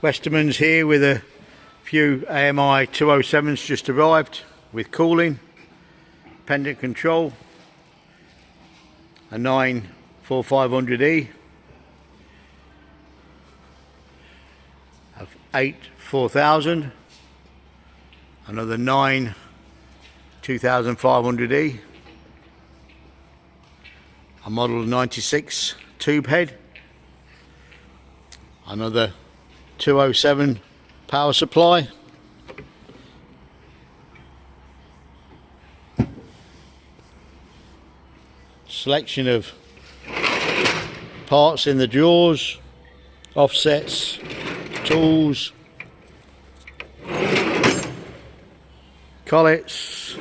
Westermans here with a few AMI 207s just arrived with cooling, pendant control, a 94500E, a 8 4000, another 9 2500E, a model 96 tube head, another 207 power supply, selection of parts in the drawers, offsets, tools, collets,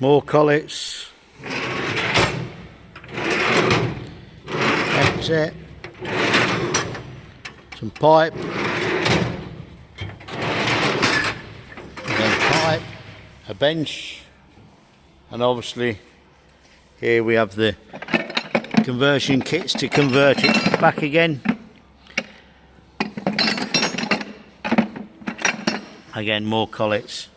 more collets, headset, some pipe, again pipe, a bench, and obviously here we have the conversion kits to convert it back again. Again, more collets,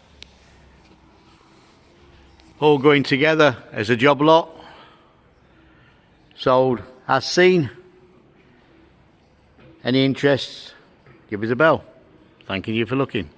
all going together as a job lot, sold as seen. Any interest, give us a bell. Thanking you for looking.